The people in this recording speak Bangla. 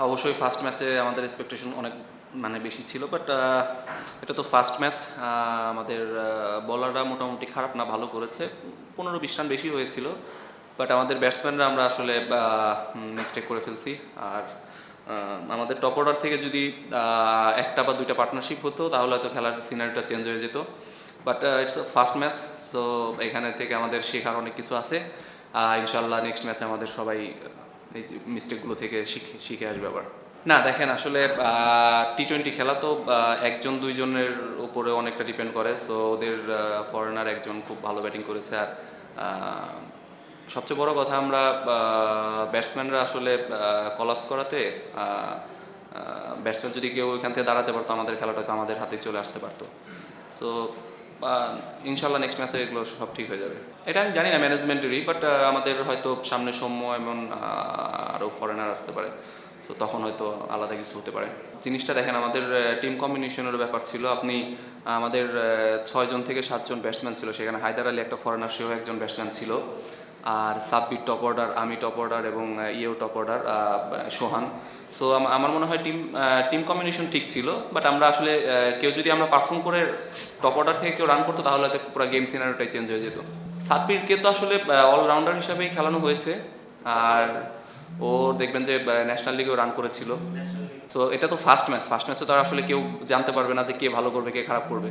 অবশ্যই ফার্স্ট ম্যাচে আমাদের এক্সপেকটেশন অনেক বেশি ছিল, বাট এটা তো ফার্স্ট ম্যাচ। আমাদের বোলাররা মোটামুটি খারাপ না, ভালো করেছে। 15-20 রান বেশি হয়েছিল, বাট আমাদের ব্যাটসম্যানরা আমরা আসলে মিস্টেক করে ফেলছি। আর আমাদের টপ অর্ডার থেকে যদি একটা বা দুইটা পার্টনারশিপ হতো তাহলে হয়তো খেলার সিনারিটা চেঞ্জ হয়ে যেত। But its first match, so এখানে থেকে আমাদের শেখার অনেক কিছু আছে। ইনশাল্লাহ নেক্সট ম্যাচে আমাদের সবাই এই মিস্টেকগুলো থেকে শিখে আসবে আবার। না দেখেন, আসলে টি-20 খেলা তো একজন দুইজনের উপরে অনেকটা ডিপেন্ড করে। সো ওদের ফরেনার একজন খুব ভালো ব্যাটিং করেছে। আর সবচেয়ে বড় কথা, আমরা ব্যাটসম্যানরা আসলে কলাপস করাতে ব্যাটসম্যান যদি কেউ ওইখান থেকে দাঁড়াতে পারতো, আমাদের খেলাটা হয়তো আমাদের হাতে চলে আসতে পারতো। সো ইনশাল্লাহ নেক্সট ম্যাচে এগুলো সব ঠিক হয়ে যাবে। এটা আমি জানি না ম্যানেজমেন্টেরই, বাট আমাদের হয়তো সামনে সৌম্য এমন আরও ফরেনার আসতে পারে। সো তখন হয়তো আলাদা কিছু হতে পারে। জিনিসটা দেখেন, আমাদের টিম কম্বিনেশনের ব্যাপার ছিল। আপনি আমাদের 6 জন থেকে 7 জন ব্যাটসম্যান ছিল, সেখানে হায়দার আলী একটা ফরেনার, সেও একজন ব্যাটসম্যান ছিল। আর সাব্বির টপ অর্ডার, আমি টপ অর্ডার এবং ইয়েও টপ অর্ডার, সোহান। সো আমার মনে হয় টিম কম্বিনেশন ঠিক ছিল, বাট আমরা আসলে কেউ যদি আমরা পারফর্ম করে টপ অর্ডার থেকে কেউ রান করতো তাহলে হয়তো পুরো গেম সিনারিওটাই চেঞ্জ হয়ে যেত। সাব্বিরকে তো আসলে অলরাউন্ডার হিসাবেই খেলানো হয়েছে। আর ও দেখবেন যে ন্যাশনাল লিগেও রান করেছিল। সো এটা তো ফার্স্ট ম্যাচে তো আর আসলে কেউ জানতে পারবে না যে কে ভালো করবে কে খারাপ করবে।